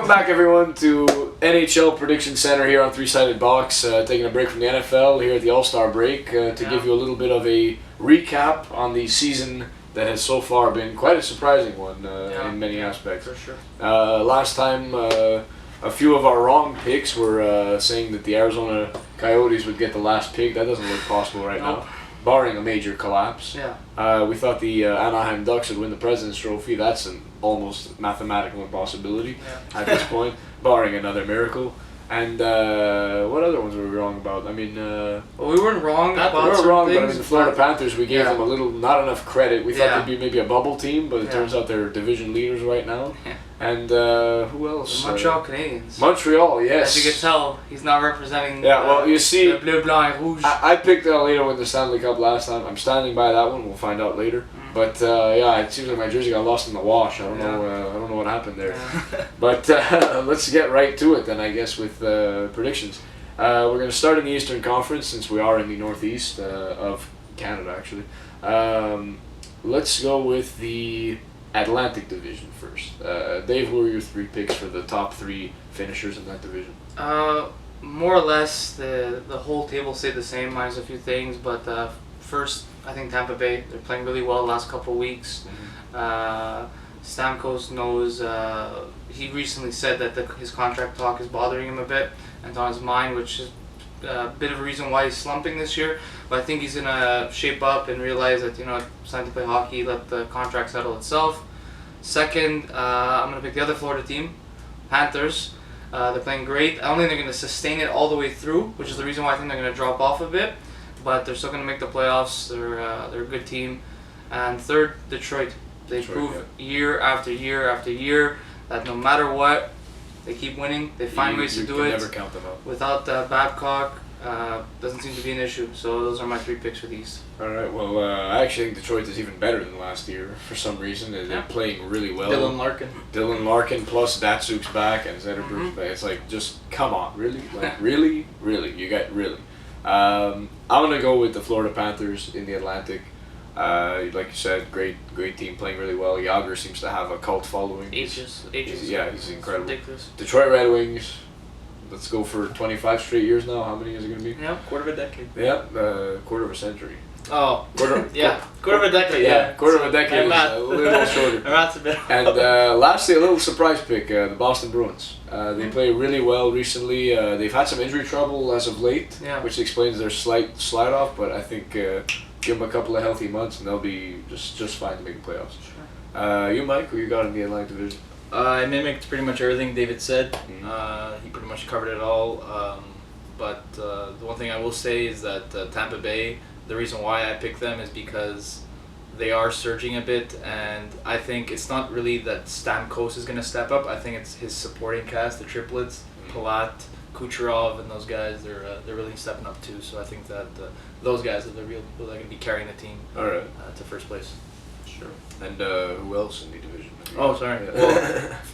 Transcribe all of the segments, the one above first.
Welcome back, everyone, to NHL Prediction Center here on Three-Sided Box. Taking a break from the NFL here at the All-Star break to give you a little bit of a recap on the season that has so far been quite a surprising one in many aspects. For sure. Last time, a few of our wrong picks were saying that the Arizona Coyotes would get the last pick. That doesn't look possible right now, barring a major collapse. Yeah. We thought the Anaheim Ducks would win the President's Trophy. That's an almost mathematical impossibility at this point, barring another miracle. And what other ones were we wrong about? I mean, well, we weren't wrong about we were certain wrong, things, but I mean, the Florida Panthers, we gave them a little, not enough credit. We thought they'd be maybe a bubble team, but it turns out they're division leaders right now. Yeah. And who else? The Montreal Canadiens. Montreal, yes. As you can tell, he's not representing well, you see, the bleu, blanc, et rouge. I picked LA to win the Stanley Cup last time. I'm standing by that one. We'll find out later. But it seems like my jersey got lost in the wash. I don't know. I don't know what happened there. Yeah. But let's get right to it then, I guess, with predictions. We're going to start in the Eastern Conference since we are in the Northeast of Canada, actually. Let's go with the Atlantic Division first. Dave, who are your three picks for the top three finishers in that division? More or less, the whole table stayed the same, minus a few things. But first, I think Tampa Bay. They're playing really well the last couple of weeks. Stamkos knows. He recently said that his contract talk is bothering him a bit and it's on his mind, which is a bit of a reason why he's slumping this year. But I think he's gonna shape up and realize that it's time to play hockey. Let the contract settle itself. Second, I'm gonna pick the other Florida team, Panthers. They're playing great. I don't think they're gonna sustain it all the way through, which is the reason why I think they're gonna drop off a bit. But they're still gonna make the playoffs. They're a good team. And third, Detroit. They prove year after year after year that no matter what, they keep winning. They find ways to do it. Never count them out. Without Babcock, doesn't seem to be an issue. So those are my three picks for the East. All right. Well, I actually think Detroit is even better than last year for some reason. They're playing really well. Dylan Larkin plus Datsuk's back and Zetterberg's back. It's like, just come on, really, like really, you got really. I'm gonna go with the Florida Panthers in the Atlantic. Like you said, great team playing really well. Yager seems to have a cult following. Ages. Yeah, he's incredible. Ridiculous. Detroit Red Wings. Let's go for 25 straight years now. How many is it going to be? Yeah, quarter of a decade. Yeah, quarter of a century. Oh, quarter of a decade. Yeah, quarter of a decade is a little shorter. That's a bit. And lastly, a little surprise pick, the Boston Bruins. They play really well recently. They've had some injury trouble as of late, which explains their slight slide off. But I think give them a couple of healthy months and they'll be just fine to make the playoffs. Sure. You, Mike, who you got in the Atlantic Division? I mimicked pretty much everything David said. He pretty much covered it all. But the one thing I will say is that Tampa Bay, the reason why I picked them is because they are surging a bit, and I think it's not really that Stamkos is going to step up. I think it's his supporting cast, the triplets, Palat, Kucherov, and those guys. They're really stepping up too. So I think that those guys are the real people that are going to be carrying the team to first place. Sure. And who else in the division? Oh, sorry.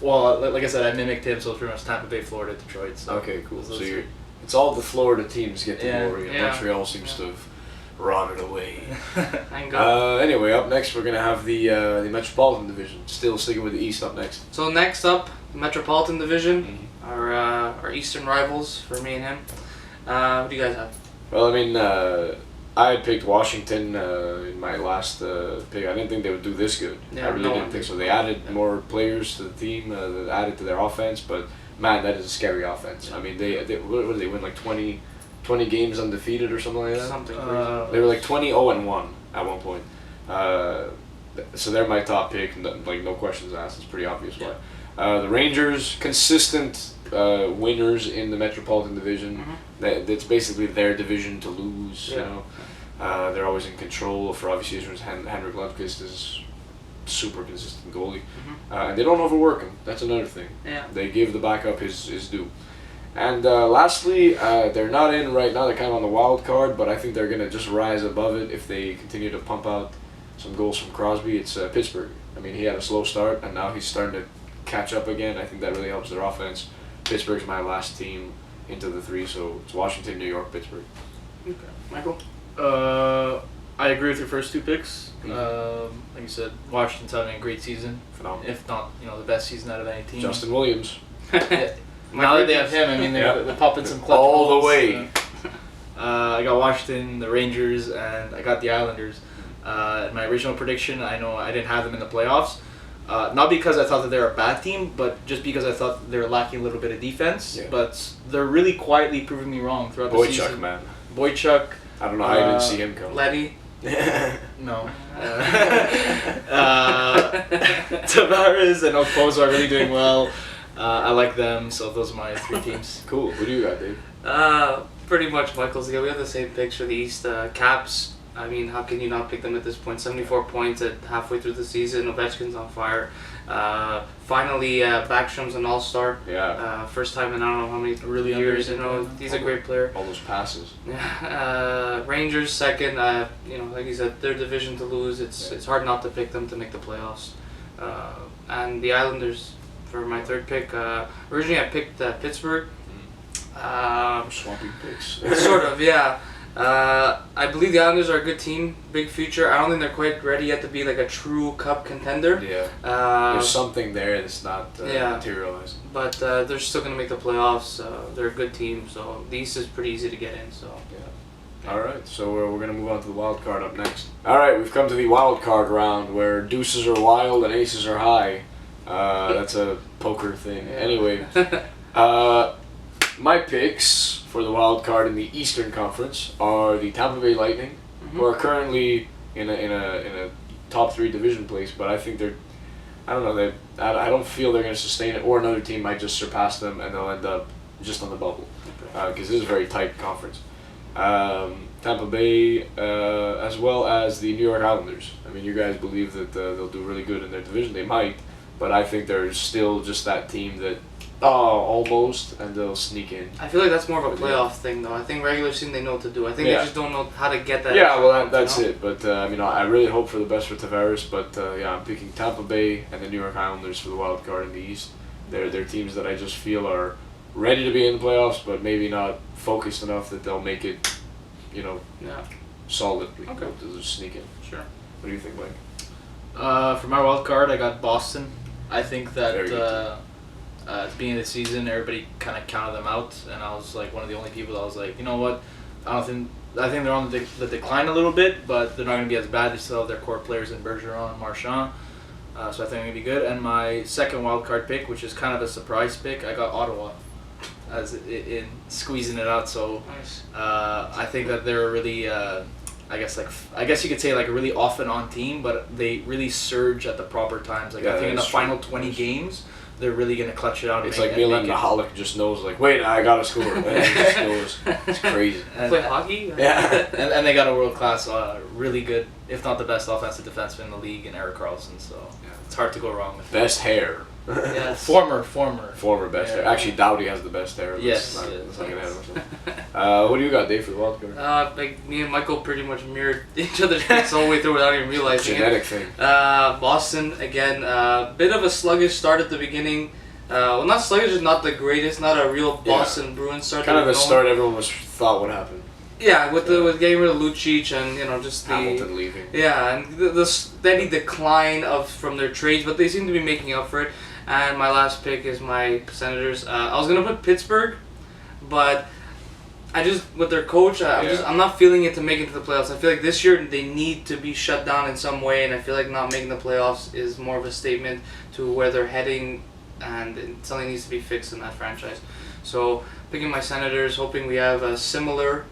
Well, like I said, I mimicked him, so it's pretty much Tampa Bay, Florida, Detroit. So okay, cool. So it's all the Florida teams get the glory, and Montreal seems to have rotted away. Anyway, up next we're gonna have the Metropolitan Division. Still sticking with the East up next. So next up, the Metropolitan Division, our Eastern rivals for me and him. What do you guys have? Well, I mean, I had picked Washington in my last pick. I didn't think they would do this good. Yeah, I really didn't think so. They added more players to the team, added to their offense, but man, that is a scary offense. I mean, they what did they win, like 20 games undefeated or something like that? Something crazy. They were like 20-0-1 at one point. So they're my top pick, like no questions asked. It's pretty obvious why. The Rangers, consistent winners in the Metropolitan Division. That's basically their division to lose. You know, they're always in control. For obvious reasons, Henrik Lundqvist is super consistent goalie, and they don't overwork him. That's another thing. Yeah. They give the backup his due. And lastly, they're not in right now. They're kind of on the wild card, but I think they're gonna just rise above it if they continue to pump out some goals from Crosby. It's Pittsburgh. I mean, he had a slow start, and now he's starting to catch up again. I think that really helps their offense. Pittsburgh's my last team into the three, so it's Washington, New York, Pittsburgh. Okay, Michael. I agree with your first two picks. Like you said, Washington's having a great season. Phenomenal. If not, the best season out of any team. Justin Williams. Now that they have him, I mean, they're popping some clutch all balls. the way. I got Washington, the Rangers, and I got the Islanders. In my original prediction, I know I didn't have them in the playoffs. Not because I thought that they're a bad team, but just because I thought they were lacking a little bit of defense. Yeah. But they're really quietly proving me wrong throughout the season. Boychuk, man. Boychuk. I don't know how you didn't see him come. Letty. No. Tavares and Okposo are really doing well. I like them, so those are my 3 teams. Cool. What do you got, Dave? Pretty much Michael's. Yeah, we have the same picks for the East. Caps. I mean, how can you not pick them at this point? 74 points at halfway through the season. Ovechkin's on fire. Finally, Backstrom's an all-star. Yeah. First time in I don't know how many Really years. You know, he's a great player. All those passes. Yeah. Rangers second. You know, like you said, their division to lose. It's hard not to pick them to make the playoffs. And the Islanders for my third pick. Originally, I picked Pittsburgh. Swampy picks. Sort of, yeah. I believe the Islanders are a good team, big future. I don't think they're quite ready yet to be like a true cup contender. Yeah. There's something there that's not materialized. But they're still going to make the playoffs. They're a good team, so the East is pretty easy to get in. So. Yeah. All right, so we're going to move on to the wild card up next. All right, we've come to the wild card round where deuces are wild and aces are high. That's a poker thing. Yeah. Anyway, my picks for the wild card in the Eastern Conference are the Tampa Bay Lightning, who are currently in a top 3 division place, but I think I don't feel they're going to sustain it, or another team might just surpass them and they'll end up just on the bubble, because this is a very tight conference. Tampa Bay, as well as the New York Islanders. I mean, you guys believe that they'll do really good in their division. They might, but I think they're still just that team that almost, and they'll sneak in. I feel like that's more of a playoff thing, though. I think regular season they know what to do. I think they just don't know how to get that. Yeah, well, that's it. But I really hope for the best for Tavares. But I'm picking Tampa Bay and the New York Islanders for the wild card in the East. They're teams that I just feel are ready to be in the playoffs, but maybe not focused enough that they'll make it, solidly. Okay. They'll just sneak in. Sure. What do you think, Mike? For my wild card, I got Boston. I think that at the beginning of the season, everybody kind of counted them out, and I was like one of the only people that was like, you know what, I think they're on the decline a little bit, but they're not going to be as bad. They still have their core players in Bergeron and Marchand, so I think they're going to be good. And my second wild card pick, which is kind of a surprise pick, I got Ottawa as in squeezing it out. So nice. I think that they're a really, I guess you could say like a really off and on team, but they really surge at the proper times. Like I think in the final 20 games, they're really gonna clutch it out. It's like Milan Mahalik just knows, like, wait, I gotta score. And he just scores. It's crazy. Play hockey? Yeah. and they got a world class, really good, if not the best offensive defenseman in the league, in Erik Karlsson. So it's hard to go wrong with best hair. Yes. Former best hair. Actually, Dowdy has the best hair. Yes. Let's not get ahead of ourselves. What do you got, Dave, for the wild card? Like me and Michael pretty much mirrored each other's picks all the way through without even realizing Genetic it. thing. Boston again. Bit of a sluggish start at the beginning. Well, not sluggish, just not the greatest. Not a real Boston Bruins start. Kind of a start everyone thought would happen. Yeah, with getting rid of Lucic and just the Hamilton leaving. Yeah, and the steady decline from their trades, but they seem to be making up for it. And my last pick is my Senators. I was gonna put Pittsburgh, but with their coach, I'm not feeling it to make it to the playoffs. I feel like this year they need to be shut down in some way, and I feel like not making the playoffs is more of a statement to where they're heading, and something needs to be fixed in that franchise. So picking my Senators, hoping we have a similar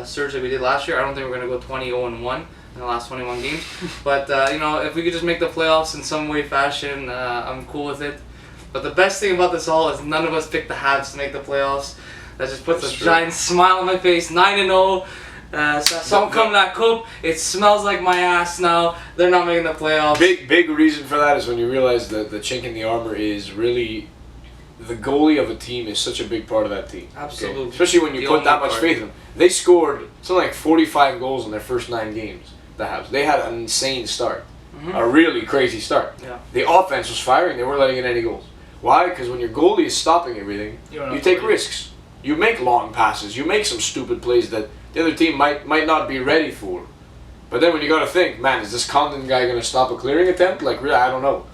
surge that we did last year. I don't think we're gonna go 20-0-1 in the last 21 games, but if we could just make the playoffs in some way, fashion, I'm cool with it. But the best thing about this all is none of us picked the Habs to make the playoffs. That just puts a giant smile on my face. 9-0. Some come that cup. It smells like my ass now. They're not making the playoffs. Big reason for that is when you realize that the chink in the armor is really the goalie of a team is such a big part of that team. Absolutely. Okay? Especially when you put that much faith in them. They scored something like 45 goals in their first 9 games. The Habs. They had an insane start. Mm-hmm. A really crazy start. Yeah. The offense was firing. They weren't letting in any goals. Why? Because when your goalie is stopping everything, you take risks. You make long passes. You make some stupid plays that the other team might not be ready for. But then when you got to think, man, is this Condon guy going to stop a clearing attempt? Like, really, I don't know.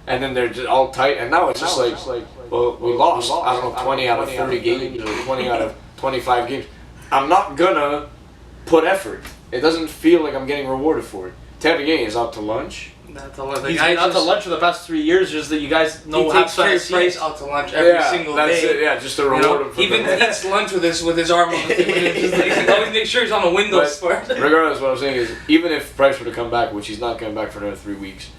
and then they're just all tight. And now it's just like, well, we lost. I don't know, 20 out of 30 games or 20 out of 25 games. I'm not gonna put effort. It doesn't feel like I'm getting rewarded for it. Tampa Gay is out to lunch. He's been out to lunch for the past 3 years, just that you guys know how to He takes Price out to lunch every single that's day. It, yeah, just to reward him for He even eats lunch with his arm on the table. He always makes sure he's on the window sport. Regardless, what I'm saying is, even if Price were to come back, which he's not coming back for another 3 weeks,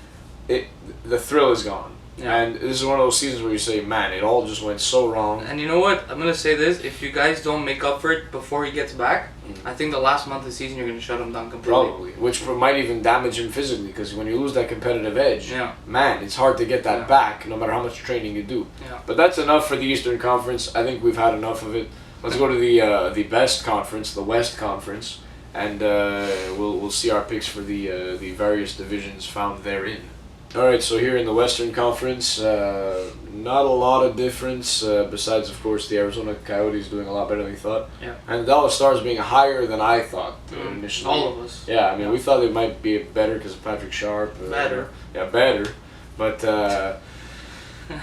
the thrill is gone. Yeah. And this is one of those seasons where you say, man, it all just went so wrong. And you know what? I'm going to say this. If you guys don't make up for it before he gets back, I think the last month of the season you're going to shut him down completely. Probably. Which might even damage him physically, because when you lose that competitive edge, man, it's hard to get that back no matter how much training you do. Yeah. But that's enough for the Eastern Conference. I think we've had enough of it. Let's go to the best conference, the West Conference, and we'll see our picks for the various divisions found therein. All right, so here in the Western Conference, not a lot of difference, besides, of course, the Arizona Coyotes doing a lot better than we thought. Yeah. And the Dallas Stars being higher than I thought initially. All of us. Yeah, I mean, we thought they might be better because of Patrick Sharp. Better. Yeah, better. But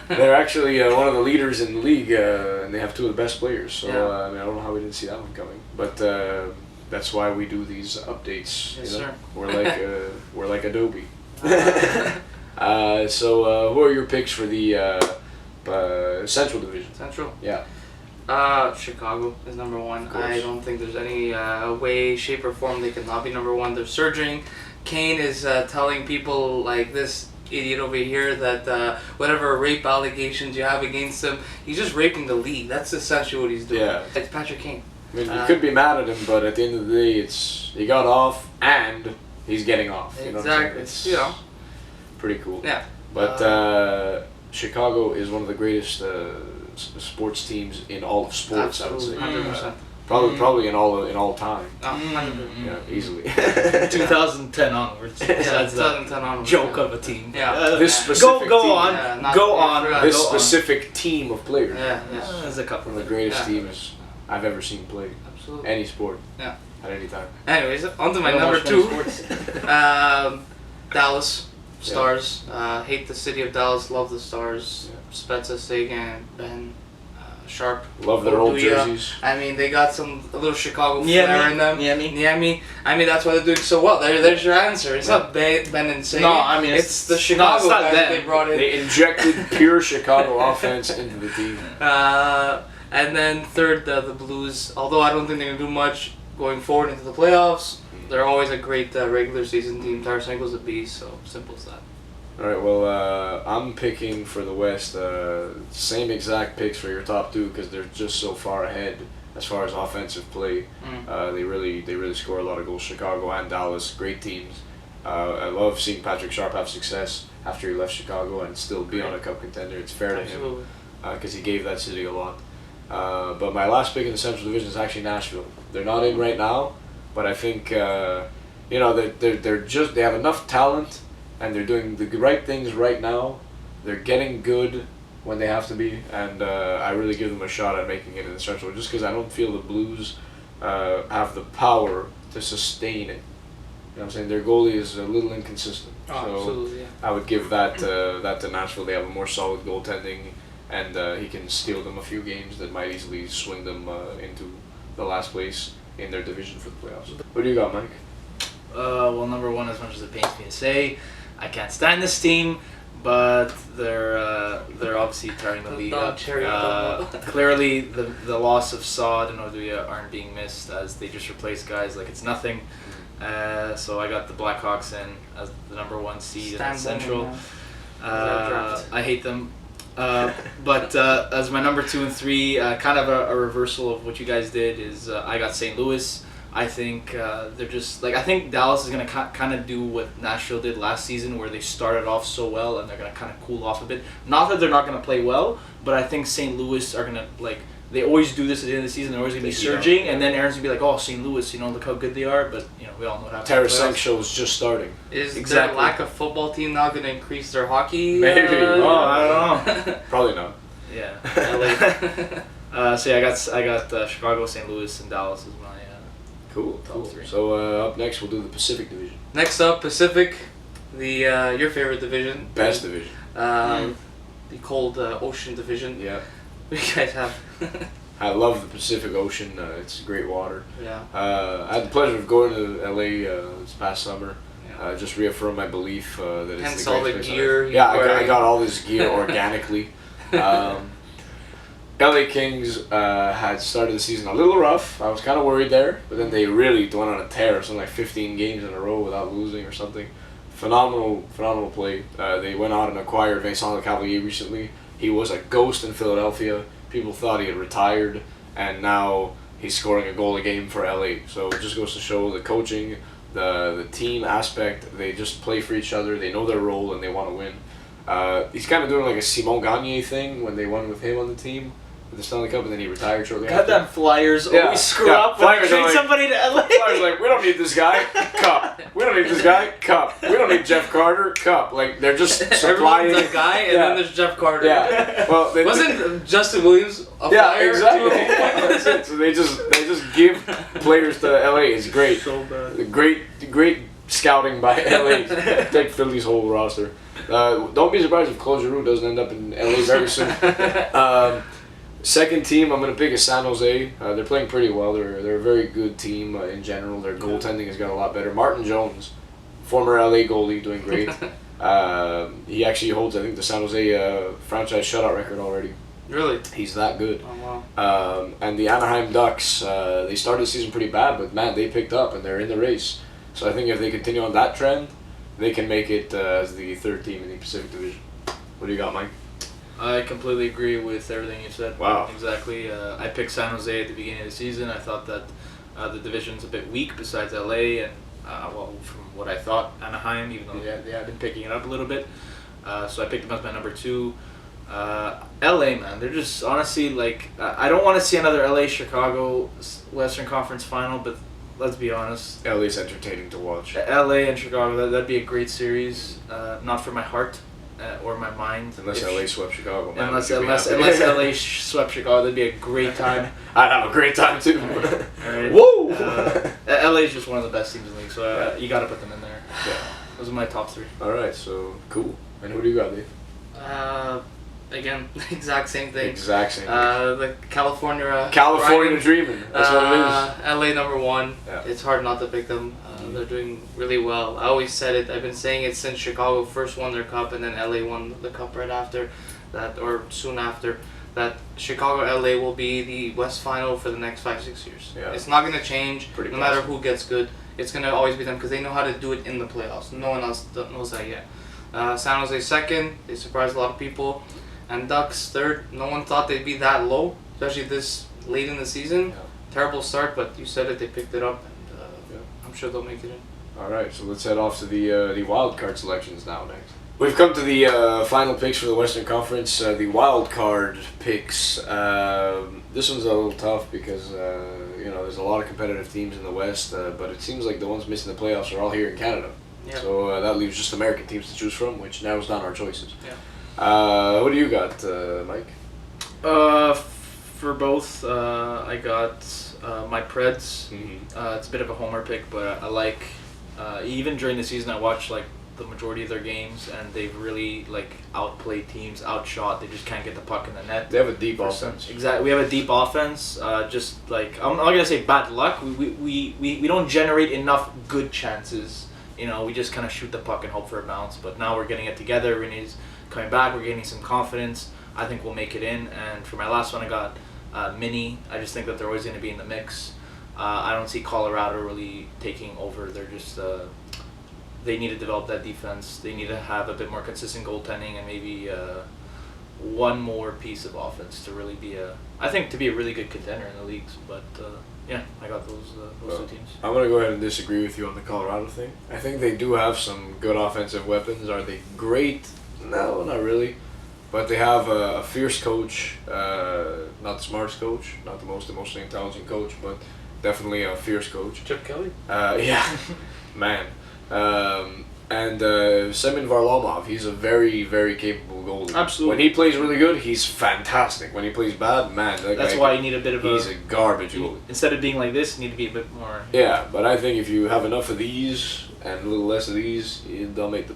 they're actually one of the leaders in the league, and they have two of the best players. So, I mean, I don't know how we didn't see that one coming. But that's why we do these updates. Yes, sir. We're like Adobe. So who are your picks for the Central Division? Central? Yeah. Chicago is number one. I don't think there's any way, shape, or form they could not be number one. They're surging. Kane is telling people like this idiot over here that whatever rape allegations you have against him, he's just raping the league. That's essentially what he's doing. Yeah. It's Patrick Kane. I mean, you could be mad at him, but at the end of the day, he got off and he's getting off. You know what I'm saying? It's pretty cool. Yeah. But Chicago is one of the greatest sports teams in all of sports. Absolutely. I would say. 100%. Probably in all time. 100%. Yeah, easily. 2010 onwards. That's 2010 onwards. Joke of a team. Yeah. This specific go team. on. Yeah, Go on. This specific team of players. Yeah. There's a couple. One of the greatest teams I've ever seen play. Absolutely. Any sport. Yeah. At any time. Anyways, on to my number two. Dallas Stars. Hate the city of Dallas. Love the Stars. Yeah. Spezza, Sagan, Ben, Sharp. Love their old Oduya. jerseys. I mean, they got a little Chicago flair in them. Niemi. I mean, that's why they're doing so well. There's your answer. It's not Ben and Sagan. No, I mean it's the Chicago guys that they brought in. They injected pure Chicago offense into the team. And then third, the Blues. Although I don't think they're going to do much going forward into the playoffs, they're always a great regular season team. Tarasenko's a beast, so simple as that. All right, well, I'm picking for the West, same exact picks for your top two because they're just so far ahead as far as offensive play. They really score a lot of goals. Chicago and Dallas, great teams. I love seeing Patrick Sharp have success after he left Chicago and still be on a cup contender. It's fair to him because he gave that city a lot. But my last pick in the Central Division is actually Nashville. They're not in right now, but I think they have enough talent and they're doing the right things right now. They're getting good when they have to be, and I really give them a shot at making it in the Central just because I don't feel the Blues have the power to sustain it. You know what I'm saying? Their goalie is a little inconsistent. Oh, so absolutely, yeah. I would give that to Nashville. They have a more solid goaltending, and he can steal them a few games that might easily swing them into the last place in their division for the playoffs. What do you got, Mike? Well, number one, as much as it pains me to say, I can't stand this team, but they're obviously tearing the league up. Clearly, the loss of Saad and Oduya aren't being missed as they just replace guys like it's nothing. So I got the Blackhawks in as the number one seed in the Central. I hate them. But as my number 2 and 3, kind of a reversal of what you guys did is I got St. Louis. I think they're just I think Dallas is gonna kind of do what Nashville did last season, where they started off so well and they're gonna kind of cool off a bit. Not that they're not gonna play well, but I think St. Louis are gonna they always do this at the end of the season. They're always gonna be surging, and then Aaron's gonna be like, "Oh, St. Louis, look how good they are." But we all know what happens. Tarasenko is just starting. Is their lack of football team now gonna increase their hockey? Maybe. I don't know. Probably not. Yeah. So yeah, I got Chicago, St. Louis, and Dallas as my cool. top 3. So up next we'll do the Pacific Division. Next up, Pacific, your favorite division. Best division. The cold ocean division. Yeah. You guys have. I love the Pacific Ocean. It's great water. Yeah. I had the pleasure of going to LA this past summer. Yeah. Just reaffirm my belief that it's Hence the all greatest the place on gear earth. you're Yeah, I wearing. got all this gear organically. LA Kings had started the season a little rough. I was kind of worried there, but then they really went on a tear, something like 15 games in a row without losing or something. Phenomenal play. They went out and acquired Vincent Lecavalier recently. He was a ghost in Philadelphia. People thought he had retired, and now he's scoring a goal a game for LA. So it just goes to show the coaching, the team aspect. They just play for each other. They know their role, and they want to win. He's kind of doing like a Simon Gagne thing when they won with him on the team with the Stanley Cup, and then he retired shortly after. Goddamn Flyers Yeah, always screw yeah, up when they Flyers trade are like- somebody to LA. Flyers like, we don't need this guy, Cup. We don't need this guy, Cup. We don't need Jeff Carter, Cup. Like, they're just supplying. Everyone's a guy, and Yeah. then there's Jeff Carter. Yeah. Well, they, Wasn't Justin Williams a yeah, Flyer? exactly. too? That's it. So they just give players to LA. It's great. So bad. Great scouting by LA. Take Philly's whole roster. Don't be surprised if Claude Giroux doesn't end up in LA very soon. Second team, I'm going to pick is San Jose. They're playing pretty well. They're a very good team in general. Their goaltending has got a lot better. Martin Jones, former LA goalie, doing great. He actually holds, I think, the San Jose franchise shutout record already. Really? He's that good. Oh wow. And the Anaheim Ducks, they started the season pretty bad, but man, they picked up and they're in the race. So I think if they continue on that trend, they can make it as the third team in the Pacific Division. What do you got, Mike? I completely agree with everything you said. Wow. Exactly. I picked San Jose at the beginning of the season. I thought that the division's a bit weak besides LA and, well, from what I thought, Anaheim, even though they have been picking it up a little bit. So I picked them as my number 2. LA, man, they're just honestly like, I don't want to see another LA Chicago Western Conference final, but let's be honest. LA's entertaining to watch. LA and Chicago, that'd be a great series. Not for my heart. Or my mind. Unless If- LA swept Chicago, man. Unless we'd be happy. LA swept Chicago, that'd be a great time. I'd have a great time too. Alright. Woo! LA is just one of the best teams in the league, so Yeah. you got to put them in there. Yeah. Those are my top 3. All right, so cool. And who do you got, Dave? Again, exact same thing. Exact same. The California. California Ryan, dreaming. That's what it is. LA number 1. Yeah. It's hard not to pick them. They're doing really well. I always said it. I've been saying it since Chicago first won their cup, and then LA won the cup right after that, or soon after. That Chicago LA will be the West Final for the next 5-6 years. Yeah. It's not gonna change. Pretty no matter possible. who gets good. It's gonna always be them because they know how to do it in the playoffs. No one else knows that yet. San Jose second. They surprised a lot of people. And Ducks third. No one thought they'd be that low, especially this late in the season. Yeah. Terrible start, but you said it. They picked it up, and Yeah. I'm sure they'll make it in. All right, so let's head off to the wild card selections now. Next, we've come to the final picks for the Western Conference. The wild card picks. This one's a little tough because there's a lot of competitive teams in the West, but it seems like the ones missing the playoffs are all here in Canada. Yeah. So that leaves just American teams to choose from, which narrows down our choices. Yeah. What do you got, Mike? For both, I got my Preds. Mm-hmm. It's a bit of a homer pick, but I like, even during the season, I watched like the majority of their games, and they've really like outplayed teams, outshot. They just can't get the puck in the net. They have a deep offense. Exactly. We have a deep offense. Just like, I'm not gonna say bad luck. We don't generate enough good chances. We just kind of shoot the puck and hope for a bounce. But now we're getting it together. Renee's coming back. We're gaining some confidence. I think we'll make it in. And for my last one, I got Mini. I just think that they're always going to be in the mix. I don't see Colorado really taking over. They're just they need to develop that defense. They need to have a bit more consistent goaltending and maybe one more piece of offense to really be to be a really good contender in the leagues. But yeah, I got those two teams. I'm going to go ahead and disagree with you on the Colorado thing. I think they do have some good offensive weapons. Are they great? No, not really. But they have a fierce coach, not the smartest coach, not the most emotionally intelligent coach, but definitely a fierce coach. Chip Kelly? Yeah, man. And Semyon Varlamov, he's a very, very capable goalie. Absolutely. When he plays really good, he's fantastic. When he plays bad, man, That's why you need a bit of he's a garbage goalie. Instead of being like this, you need to be a bit more. Yeah, but I think if you have enough of these and a little less of these, they'll make the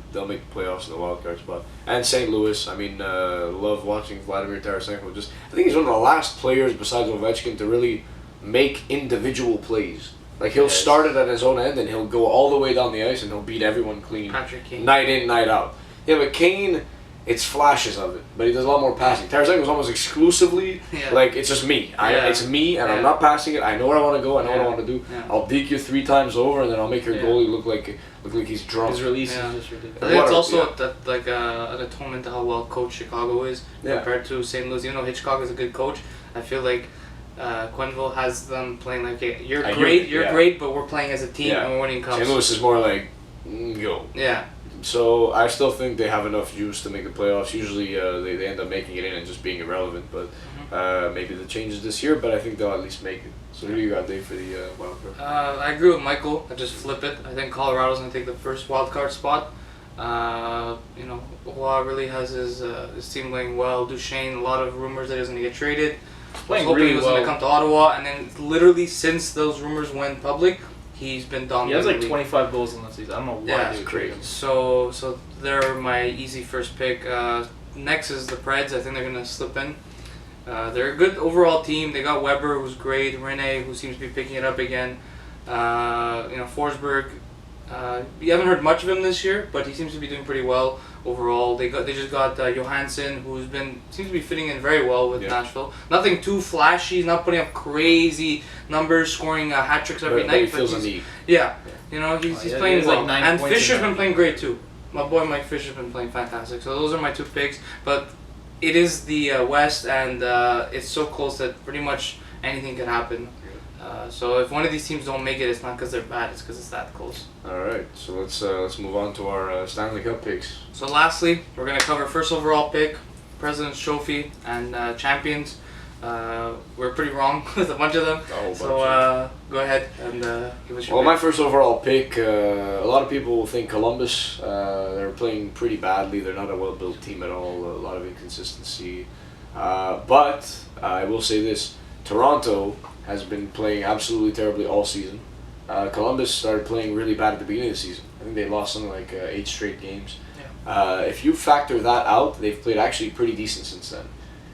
playoffs in the wild card spot. And St. Louis, I mean, love watching Vladimir Tarasenko. I think he's one of the last players besides Ovechkin to really make individual plays. Like he'll start it at his own end and he'll go all the way down the ice and he'll beat everyone clean. Patrick Kane. Night in, night out. Yeah, but Kane, it's flashes of it, but he does a lot more passing. Tarasenko's almost exclusively like it's just me. It's me, and I'm not passing it. I know where I want to go. I know what I want to do. Yeah. I'll deke you 3 times over, and then I'll make your goalie look like he's drunk. His release is just ridiculous. I think it's also an atonement to how well coached Chicago is compared to St. Louis. Even though Hitchcock is a good coach, I feel like Quenneville has them playing like, you're great, but we're playing as a team and we're winning cups. St. Louis is more like, go. Yeah. So I still think they have enough juice to make the playoffs. Usually they end up making it in and just being irrelevant, but maybe the changes this year, but I think they'll at least make it. So who do you got, Dave, for the wild card? I agree with Michael. I just flip it. I think Colorado's going to take the first wild card spot. Roy really has his team playing well. Duchesne, a lot of rumors that he's going to get traded. I was hoping he was going to come to Ottawa, and then literally since those rumors went public, he's been dominating. He has like 25 goals in the season. I don't know why. It's crazy. So they're my easy first pick. Next is the Preds. I think they're going to slip in. They're a good overall team. They got Weber, who's great. Rene, who seems to be picking it up again. Forsberg. You haven't heard much of him this year, but he seems to be doing pretty well overall. They just got Johansson, who's seems to be fitting in very well with Nashville. Nothing too flashy. He's not putting up crazy numbers, scoring hat tricks every night. He feels a need. Yeah, he's playing well. Like and Fisher's been playing great too. My boy Mike Fisher's been playing fantastic. So those are my 2 picks. But it is the West, and it's so close that pretty much anything can happen. So if one of these teams don't make it, it's not because they're bad, it's because it's that close. Alright, so let's move on to our Stanley Cup picks. So lastly, we're going to cover first overall pick, President's Trophy, and champions. We're pretty wrong with a bunch of them. So go ahead and give us your pick. My first overall pick, a lot of people will think Columbus. They're playing pretty badly. They're not a well-built team at all. A lot of inconsistency. But I will say this. Toronto has been playing absolutely terribly all season. Columbus started playing really bad at the beginning of the season. I think they lost something like 8 straight games. If you factor that out, they've played actually pretty decent since then.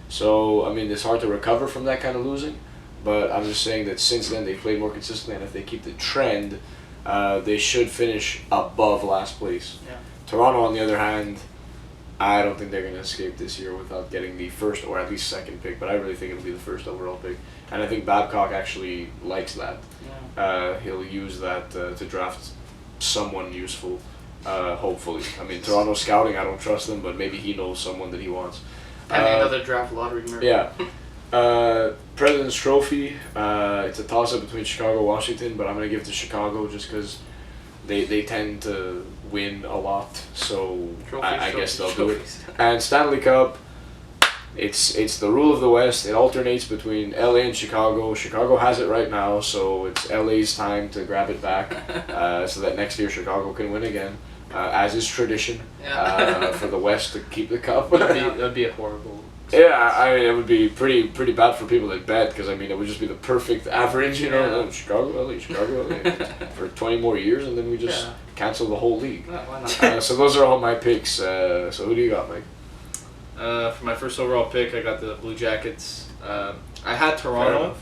So, I mean, it's hard to recover from that kind of losing, but I'm just saying that since then they've played more consistently, and if they keep the trend, they should finish above last place. Toronto, on the other hand, I don't think they're going to escape this year without getting the first or at least second pick, but I really think it'll be the first overall pick. And I think Babcock actually likes that. He'll use that to draft someone useful, hopefully. I mean, Toronto scouting, I don't trust them, but maybe he knows someone that he wants. And another draft lottery member. Yeah. President's Trophy, it's a toss-up between Chicago and Washington, but I'm going to give it to Chicago just because they tend to win a lot, so I guess they'll do it. And Stanley Cup, it's the rule of the West. It alternates between LA and Chicago. Chicago has it right now, so it's LA's time to grab it back so that next year Chicago can win again, as is tradition for the West to keep the cup. That'd be a horrible. Yeah, I mean, it would be pretty bad for people that bet, because I mean, it would just be the perfect average, Chicago, LA, for 20 more years, and then we just cancel the whole league. Why not? So those are all my picks. So who do you got, Mike? For my first overall pick, I got the Blue Jackets. I had Toronto,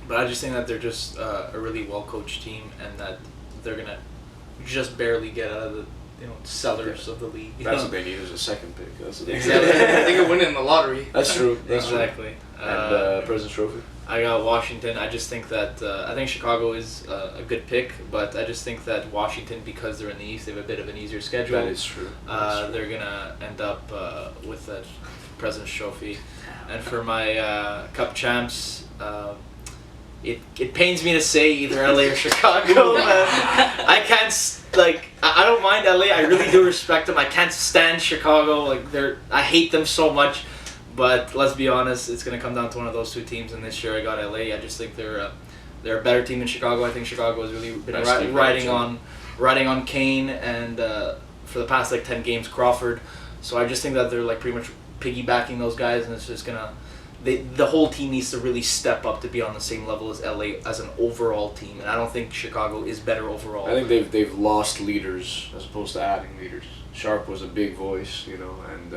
but I just think that they're just a really well-coached team, and that they're gonna just barely get out of the cellars of the league. That's what they need, is a second pick. That's what they Exactly. They could win in the lottery. That's true. Exactly. And President's Trophy? I got Washington. I just think that I think Chicago is a good pick, but I just think that Washington, because they're in the East, they have a bit of an easier schedule. That is true. They're gonna end up with the President's Trophy. And for my Cup champs, it pains me to say either LA or Chicago. I can't I don't mind LA. I really do respect them. I can't stand Chicago. I hate them so much. But let's be honest, it's gonna come down to one of those 2 teams. And this year I got LA. I just think they're a better team than Chicago. I think Chicago has really been riding on Kane and for the past 10 games Crawford. So I just think that they're pretty much piggybacking those guys, and it's just gonna the whole team needs to really step up to be on the same level as LA as an overall team, and I don't think Chicago is better overall. I think they've lost leaders as opposed to adding leaders. Sharp was a big voice, and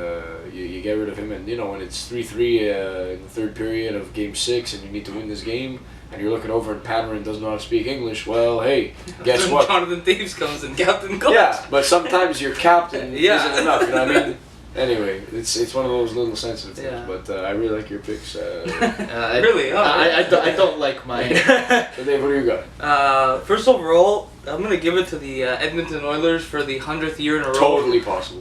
you get rid of him, and when it's 3-3 in the third period of Game 6, and you need to win this game, and you're looking over and Panarin doesn't know how to speak English. Well, hey, guess what? Jonathan Davis comes in, captain coach. Yeah, but sometimes your captain Yeah. isn't enough. You know what I mean? Anyway, it's one of those little sensitive things, Yeah. but I really like your picks. Really? Oh, I don't like mine. So Dave, what do you got? First overall, I'm gonna give it to the Edmonton Oilers for the 100th year in a row. Totally possible.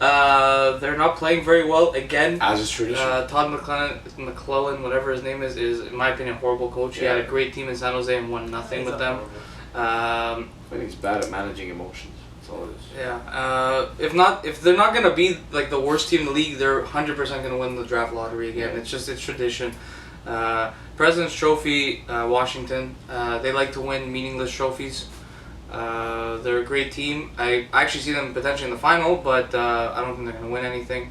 They're not playing very well again. As is tradition. Todd McClellan, whatever his name is in my opinion a horrible coach. He had a great team in San Jose and won nothing with them. I think he's bad at managing emotions. That's all it is. Yeah. If they're not gonna be like the worst team in the league, they're 100% gonna win the draft lottery again. Yeah. It's tradition. President's Trophy, Washington. They like to win meaningless trophies. They're a great team. I actually see them potentially in the final, but I don't think they're going to win anything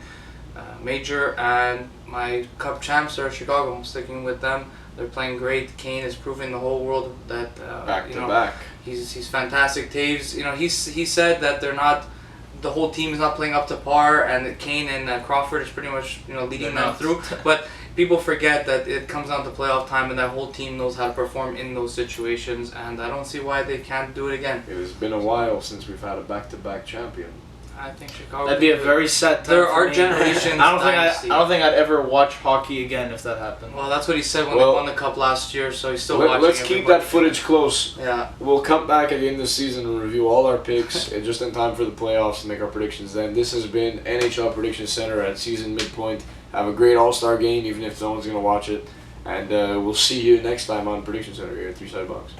major. And my Cup champs are Chicago. I'm sticking with them. They're playing great. Kane is proving the whole world that Back to back. He's fantastic. Taves, he said that they're not. The whole team is not playing up to par, and that Kane and Crawford is pretty much leading them through. But people forget that it comes down to playoff time, and that whole team knows how to perform in those situations. And I don't see why they can't do it again. It has been a while since we've had a back-to-back champion. I think Chicago. That'd be a very sad time. There for are me. generations. I don't think I'd ever watch hockey again if that happened. Well, that's what he said when they won the cup last year. So he's still watching. Let's keep that footage close. Yeah. We'll come back at the end of the season and review all our picks, and just in time for the playoffs to make our predictions. Then this has been NHL Prediction Center at season midpoint. Have a great All-Star game, even if no one's gonna watch it, and we'll see you next time on Prediction Center here at 3 Side Box.